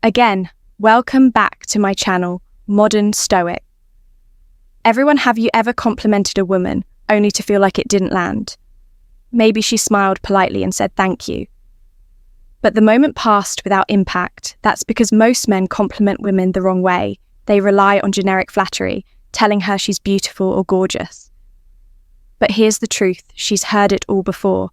Again, welcome back to my channel, Modern Stoic. Everyone, have you ever complimented a woman only to feel like it didn't land? Maybe she smiled politely and said thank you. But the moment passed without impact. That's because most men compliment women the wrong way. They rely on generic flattery, telling her she's beautiful or gorgeous. But here's the truth, she's heard it all before.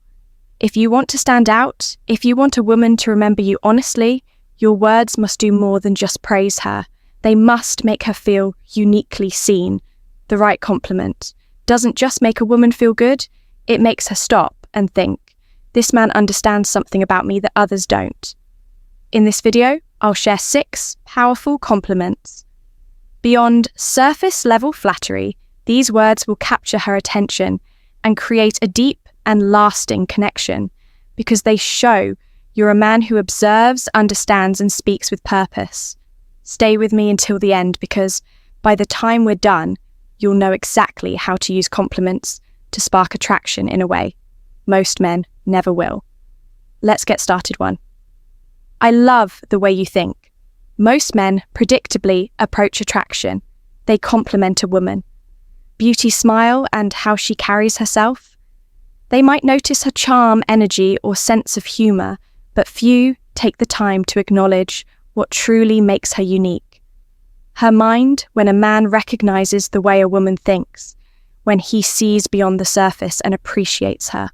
If you want to stand out, if you want a woman to remember you honestly, your words must do more than just praise her. They must make her feel uniquely seen. The right compliment doesn't just make a woman feel good, it makes her stop and think, this man understands something about me that others don't. In this video, I'll share 6 powerful compliments. Beyond surface-level flattery, these words will capture her attention and create a deep and lasting connection because they show you're a man who observes, understands, and speaks with purpose. Stay with me until the end because by the time we're done, you'll know exactly how to use compliments to spark attraction in a way most men never will. Let's get started. 1. I love the way you think. Most men predictably approach attraction. They compliment a woman. Beauty smile and how she carries herself. They might notice her charm, energy, or sense of humor, but few take the time to acknowledge what truly makes her unique. Her mind, when a man recognizes the way a woman thinks, when he sees beyond the surface and appreciates her.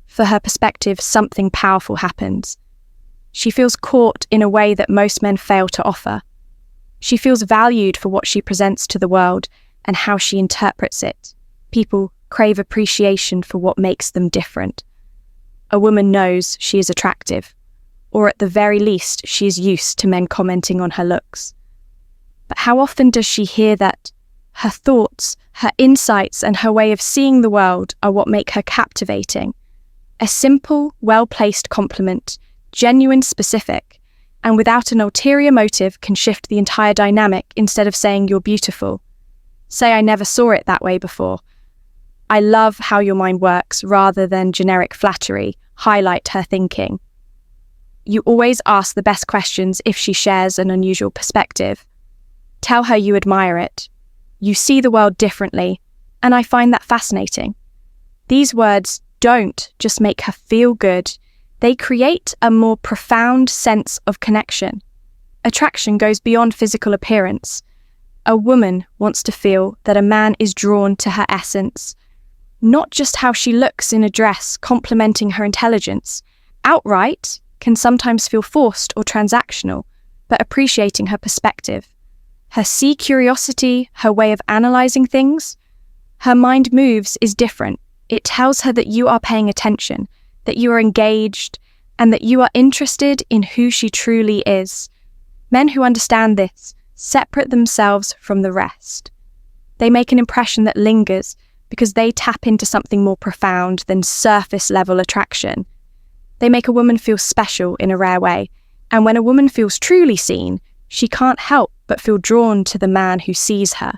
For her perspective, something powerful happens. She feels caught in a way that most men fail to offer. She feels valued for what she presents to the world and how she interprets it. People crave appreciation for what makes them different. A woman knows she is attractive, or at the very least, she is used to men commenting on her looks. But how often does she hear that her thoughts, her insights, and her way of seeing the world are what make her captivating? A simple, well-placed compliment, genuine, specific, and without an ulterior motive can shift the entire dynamic instead of saying you're beautiful. Say I never saw it that way before. I love how your mind works rather than generic flattery. Highlight her thinking. You always ask the best questions if she shares an unusual perspective. Tell her you admire it. You see the world differently, and I find that fascinating. These words don't just make her feel good, they create a more profound sense of connection. Attraction goes beyond physical appearance. A woman wants to feel that a man is drawn to her essence, not just how she looks in a dress, complimenting her intelligence. Outright can sometimes feel forced or transactional, but appreciating her perspective. Her sea curiosity, her way of analyzing things, her mind moves is different. It tells her that you are paying attention, that you are engaged, and that you are interested in who she truly is. Men who understand this separate themselves from the rest. They make an impression that lingers because they tap into something more profound than surface-level attraction. They make a woman feel special in a rare way, and when a woman feels truly seen, she can't help but feel drawn to the man who sees her.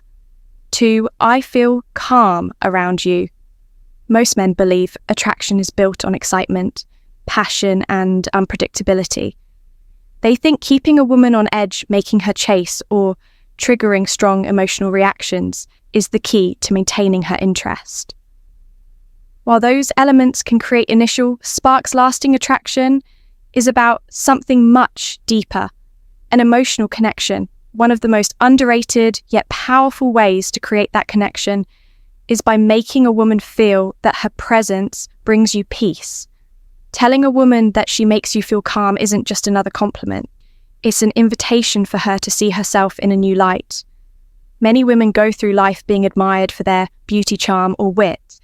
2. I feel calm around you. Most men believe attraction is built on excitement, passion, and unpredictability. They think keeping a woman on edge, making her chase, or triggering strong emotional reactions is the key to maintaining her interest. While those elements can create initial sparks, lasting attraction is about something much deeper, an emotional connection. One of the most underrated yet powerful ways to create that connection is by making a woman feel that her presence brings you peace. Telling a woman that she makes you feel calm isn't just another compliment. It's an invitation for her to see herself in a new light. Many women go through life being admired for their beauty, charm, or wit,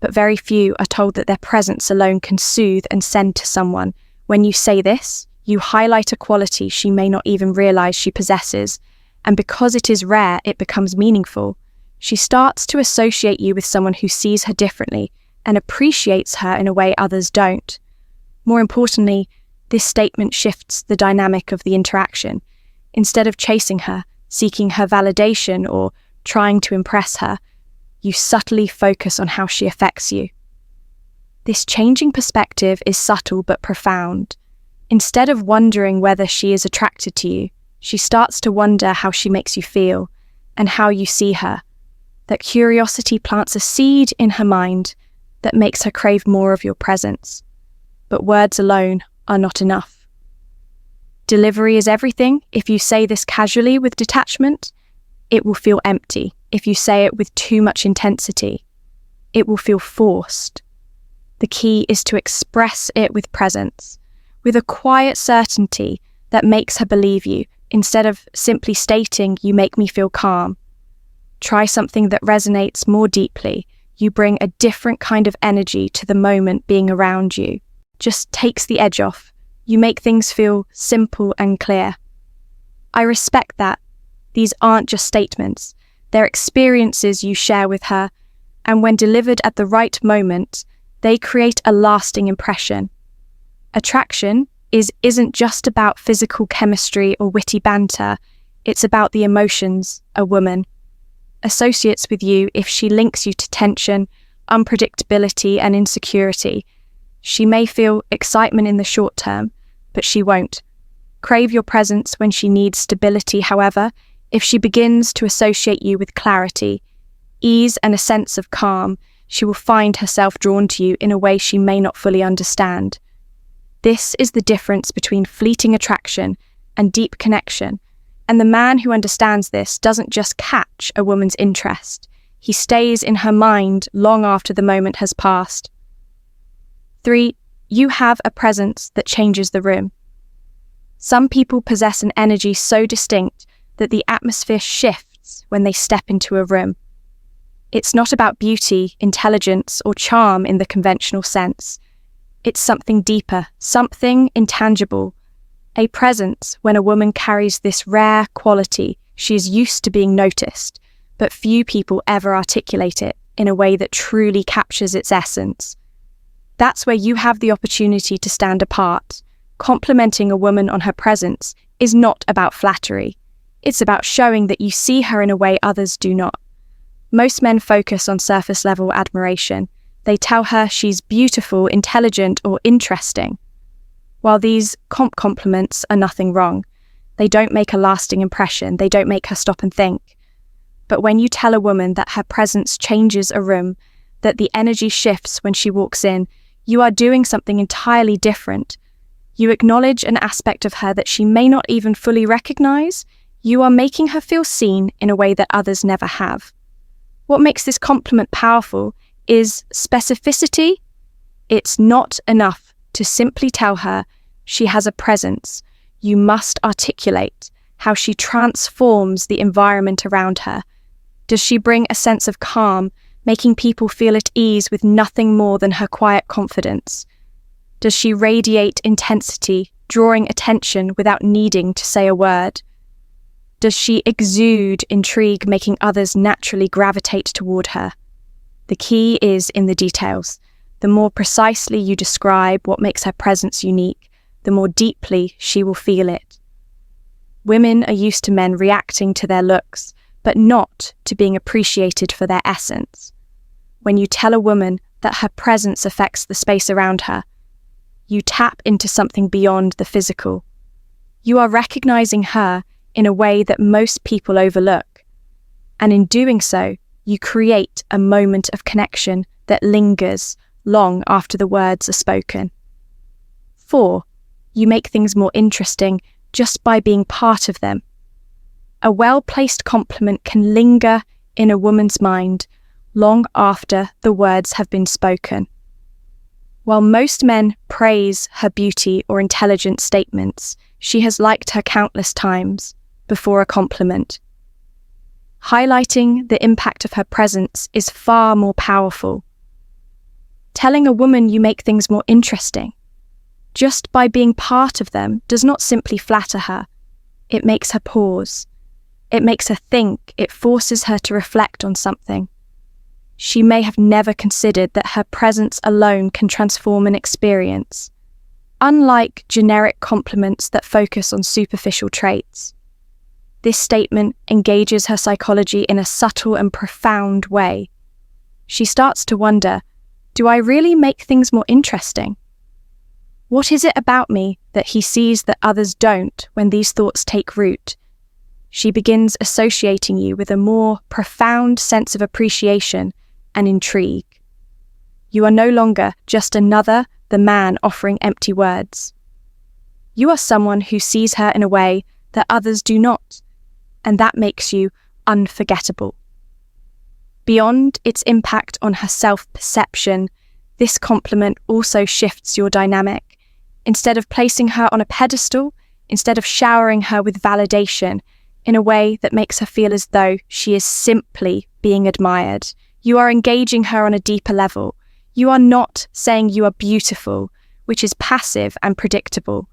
but very few are told that their presence alone can soothe and send to someone. When you say this, you highlight a quality she may not even realize she possesses, and because it is rare, it becomes meaningful. She starts to associate you with someone who sees her differently and appreciates her in a way others don't. More importantly, this statement shifts the dynamic of the interaction. Instead of chasing her, seeking her validation, or trying to impress her, you subtly focus on how she affects you. This changing perspective is subtle but profound. Instead of wondering whether she is attracted to you, she starts to wonder how she makes you feel and how you see her. That curiosity plants a seed in her mind that makes her crave more of your presence. But words alone are not enough. Delivery is everything. If you say this casually with detachment, it will feel empty. If you say it with too much intensity, it will feel forced. The key is to express it with presence, with a quiet certainty that makes her believe you, instead of simply stating, "You make me feel calm." Try something that resonates more deeply. You bring a different kind of energy to the moment being around you. Just takes the edge off. You make things feel simple and clear. I respect that. These aren't just statements. They're experiences you share with her, and when delivered at the right moment, they create a lasting impression. Attraction isn't just about physical chemistry or witty banter. It's about the emotions a woman associates with you. If she links you to tension, unpredictability, and insecurity, she may feel excitement in the short term, but she won't crave your presence when she needs stability. However, if she begins to associate you with clarity, ease, and a sense of calm, she will find herself drawn to you in a way she may not fully understand. This is the difference between fleeting attraction and deep connection. And the man who understands this doesn't just catch a woman's interest. He stays in her mind long after the moment has passed. 3. You have a presence that changes the room. Some people possess an energy so distinct that the atmosphere shifts when they step into a room. It's not about beauty, intelligence, or charm in the conventional sense. It's something deeper, something intangible. A presence. When a woman carries this rare quality, she is used to being noticed, but few people ever articulate it in a way that truly captures its essence. That's where you have the opportunity to stand apart. Complimenting a woman on her presence is not about flattery. It's about showing that you see her in a way others do not. Most men focus on surface-level admiration. They tell her she's beautiful, intelligent, or interesting. While these compliments are nothing wrong, they don't make a lasting impression. They don't make her stop and think. But when you tell a woman that her presence changes a room, that the energy shifts when she walks in, you are doing something entirely different. You acknowledge an aspect of her that she may not even fully recognize. You are making her feel seen in a way that others never have. What makes this compliment powerful is specificity. It's not enough to simply tell her she has a presence. You must articulate how she transforms the environment around her. Does she bring a sense of calm, making people feel at ease with nothing more than her quiet confidence? Does she radiate intensity, drawing attention without needing to say a word? Does she exude intrigue, making others naturally gravitate toward her? The key is in the details. The more precisely you describe what makes her presence unique, the more deeply she will feel it. Women are used to men reacting to their looks, but not to being appreciated for their essence. When you tell a woman that her presence affects the space around her, you tap into something beyond the physical. You are recognizing her in a way that most people overlook. And in doing so, you create a moment of connection that lingers long after the words are spoken. 4. You make things more interesting just by being part of them. A well-placed compliment can linger in a woman's mind long after the words have been spoken. While most men praise her beauty or intelligent statements, she has liked her countless times before a compliment. Highlighting the impact of her presence is far more powerful. Telling a woman you make things more interesting, just by being part of them, does not simply flatter her. It makes her pause. It makes her think. It forces her to reflect on something. She may have never considered that her presence alone can transform an experience, unlike generic compliments that focus on superficial traits. This statement engages her psychology in a subtle and profound way. She starts to wonder, do I really make things more interesting? What is it about me that he sees that others don't when these thoughts take root? She begins associating you with a more profound sense of appreciation and intrigue. You are no longer just the man offering empty words. You are someone who sees her in a way that others do not, and that makes you unforgettable. Beyond its impact on her self-perception, this compliment also shifts your dynamic. Instead of placing her on a pedestal, instead of showering her with validation in a way that makes her feel as though she is simply being admired, you are engaging her on a deeper level. You are not saying you are beautiful, which is passive and predictable.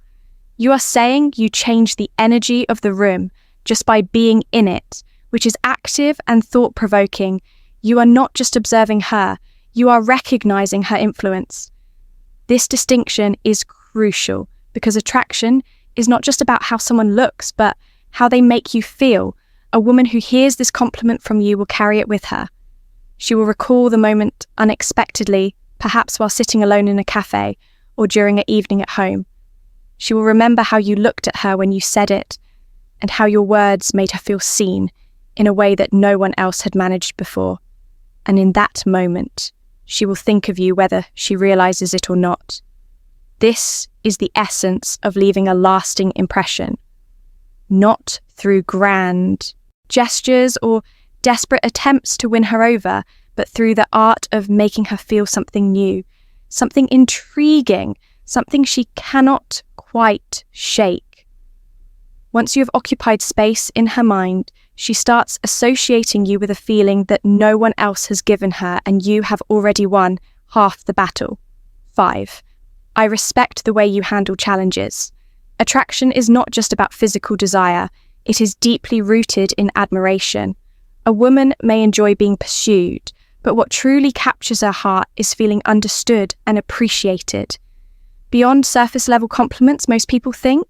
You are saying you change the energy of the room just by being in it, which is active and thought-provoking. You are not just observing her, you are recognizing her influence. This distinction is crucial because attraction is not just about how someone looks, but how they make you feel. A woman who hears this compliment from you will carry it with her. She will recall the moment unexpectedly, perhaps while sitting alone in a cafe or during an evening at home. She will remember how you looked at her when you said it and how your words made her feel seen in a way that no one else had managed before. And in that moment, she will think of you whether she realizes it or not. This is the essence of leaving a lasting impression, not through grand gestures or desperate attempts to win her over, but through the art of making her feel something new, something intriguing, something she cannot quite shake. Once you have occupied space in her mind, she starts associating you with a feeling that no one else has given her, and you have already won half the battle. 5. I respect the way you handle challenges. Attraction is not just about physical desire, it is deeply rooted in admiration. A woman may enjoy being pursued, but what truly captures her heart is feeling understood and appreciated. Beyond surface-level compliments, most people think,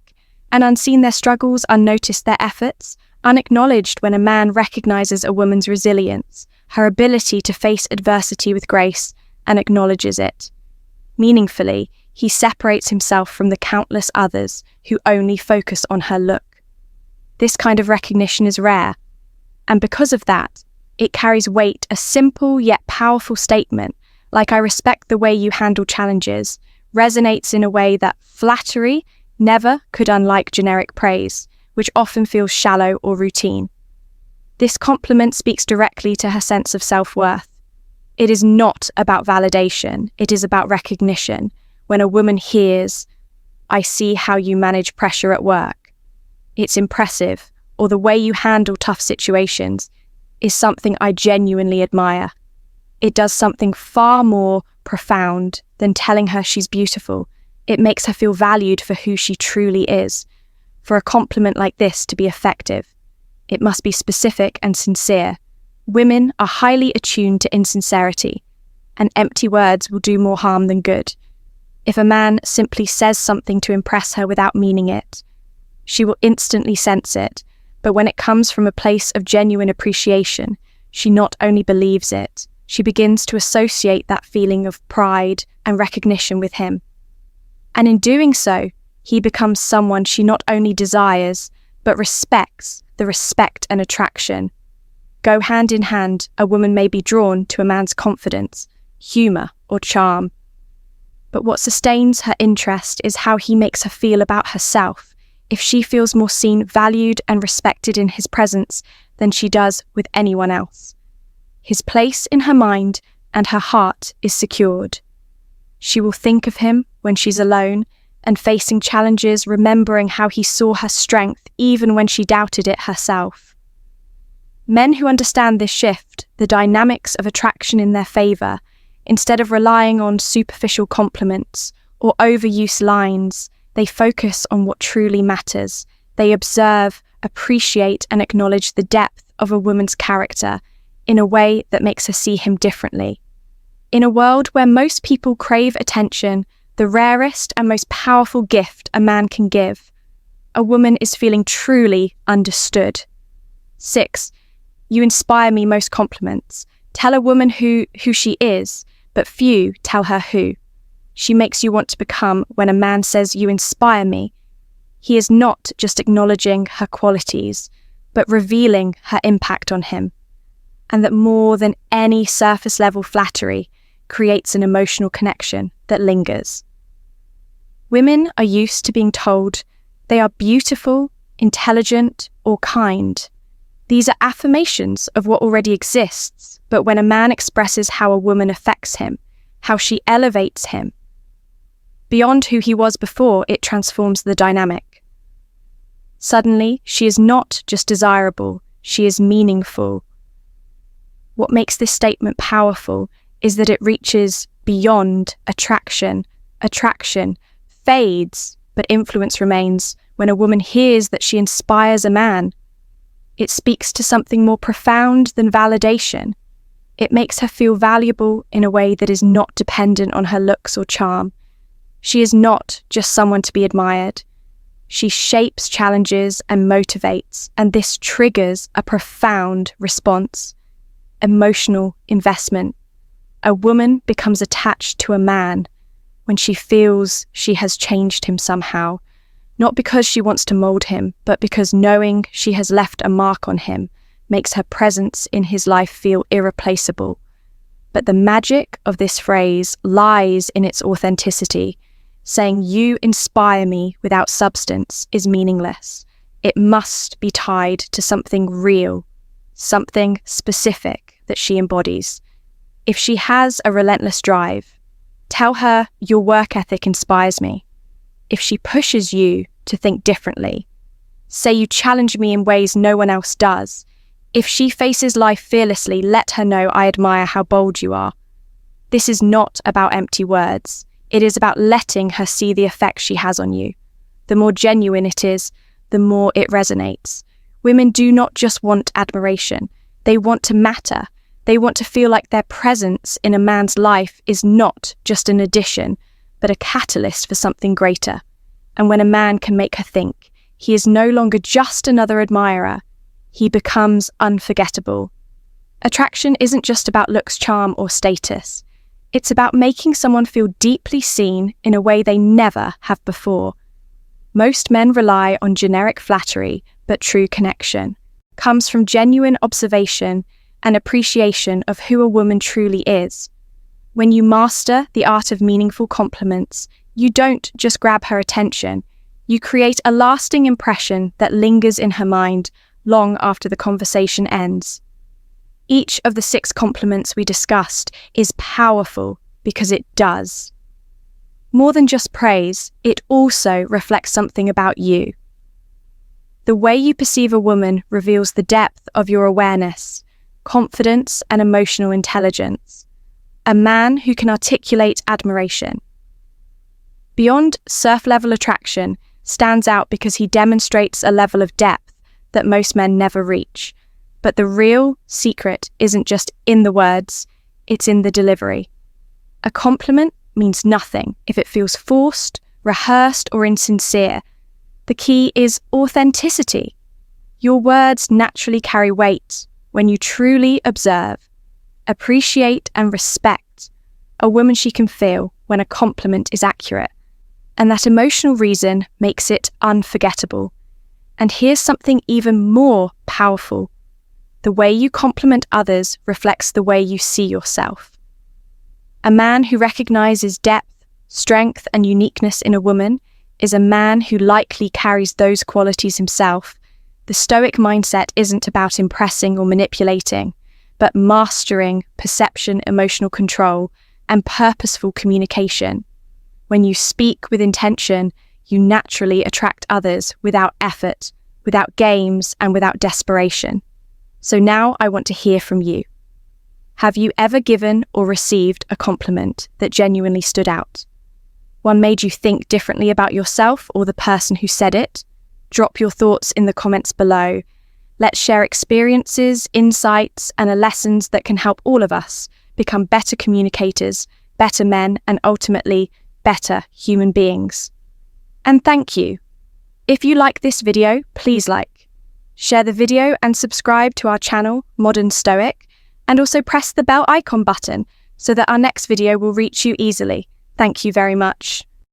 and unseen their struggles, unnoticed their efforts, unacknowledged when a man recognizes a woman's resilience, her ability to face adversity with grace, and acknowledges it. Meaningfully, he separates himself from the countless others who only focus on her look. This kind of recognition is rare, and because of that, it carries weight. A simple yet powerful statement, like "I respect the way you handle challenges," resonates in a way that flattery never could, unlike generic praise, which often feels shallow or routine. This compliment speaks directly to her sense of self-worth. It is not about validation, it is about recognition. When a woman hears, "I see how you manage pressure at work," "It's impressive," or "The way you handle tough situations is something I genuinely admire." It does something far more profound than telling her she's beautiful. It makes her feel valued for who she truly is. For a compliment like this to be effective, it must be specific and sincere. Women are highly attuned to insincerity, and empty words will do more harm than good. If a man simply says something to impress her without meaning it, she will instantly sense it. But when it comes from a place of genuine appreciation, she not only believes it, she begins to associate that feeling of pride and recognition with him. And in doing so, he becomes someone she not only desires, but respects. The respect and attraction go hand in hand. A woman may be drawn to a man's confidence, humor, or charm. But what sustains her interest is how he makes her feel about herself. If she feels more seen, valued, and respected in his presence than she does with anyone else, his place in her mind and her heart is secured. She will think of him when she's alone and facing challenges, remembering how he saw her strength even when she doubted it herself. Men who understand this shift, the dynamics of attraction in their favor, instead of relying on superficial compliments or overuse lines, they focus on what truly matters. They observe, appreciate, and acknowledge the depth of a woman's character in a way that makes her see him differently. In a world where most people crave attention, the rarest and most powerful gift a man can give, a woman is feeling truly understood. 6. You inspire me most compliments. Tell a woman who she is, but few tell her who. she makes you want to become when a man says, "You inspire me," he is not just acknowledging her qualities, but revealing her impact on him. And that more than any surface-level flattery creates an emotional connection that lingers. Women are used to being told they are beautiful, intelligent, or kind. These are affirmations of what already exists, but when a man expresses how a woman affects him, how she elevates him, beyond who he was before, it transforms the dynamic. Suddenly, she is not just desirable, she is meaningful. What makes this statement powerful is that it reaches beyond attraction. Attraction fades, but influence remains when a woman hears that she inspires a man. It speaks to something more profound than validation. It makes her feel valuable in a way that is not dependent on her looks or charm. She is not just someone to be admired. She shapes challenges and motivates, and this triggers a profound response. Emotional investment. A woman becomes attached to a man when she feels she has changed him somehow, not because she wants to mold him, but because knowing she has left a mark on him makes her presence in his life feel irreplaceable. But the magic of this phrase lies in its authenticity. Saying "you inspire me" without substance is meaningless. It must be tied to something real, something specific that she embodies. If she has a relentless drive, tell her "your work ethic inspires me." If she pushes you to think differently, say "you challenge me in ways no one else does." If she faces life fearlessly, let her know "I admire how bold you are." This is not about empty words. It is about letting her see the effect she has on you. The more genuine it is, the more it resonates. Women do not just want admiration. They want to matter. They want to feel like their presence in a man's life is not just an addition, but a catalyst for something greater. And when a man can make her think, he is no longer just another admirer, he becomes unforgettable. Attraction isn't just about looks, charm, or status. It's about making someone feel deeply seen in a way they never have before. Most men rely on generic flattery, but true connection comes from genuine observation and appreciation of who a woman truly is. When you master the art of meaningful compliments, you don't just grab her attention, you create a lasting impression that lingers in her mind long after the conversation ends. Each of the 6 compliments we discussed is powerful because it does. More than just praise, it also reflects something about you. The way you perceive a woman reveals the depth of your awareness, confidence, and emotional intelligence. A man who can articulate admiration beyond surface-level attraction stands out because he demonstrates a level of depth that most men never reach. But the real secret isn't just in the words, it's in the delivery. A compliment means nothing if it feels forced, rehearsed, or insincere. The key is authenticity. Your words naturally carry weight when you truly observe, appreciate, and respect a woman. She can feel when a compliment is accurate, and that emotional reason makes it unforgettable. And here's something even more powerful. The way you compliment others reflects the way you see yourself. A man who recognizes depth, strength, and uniqueness in a woman is a man who likely carries those qualities himself. The Stoic mindset isn't about impressing or manipulating, but mastering perception, emotional control, and purposeful communication. When you speak with intention, you naturally attract others without effort, without games, and without desperation. So now I want to hear from you. Have you ever given or received a compliment that genuinely stood out? One made you think differently about yourself or the person who said it? Drop your thoughts in the comments below. Let's share experiences, insights, and lessons that can help all of us become better communicators, better men, and ultimately better human beings. And thank you. If you like this video, please like. Share the video and subscribe to our channel, Modern Stoic, and also press the bell icon button so that our next video will reach you easily. Thank you very much.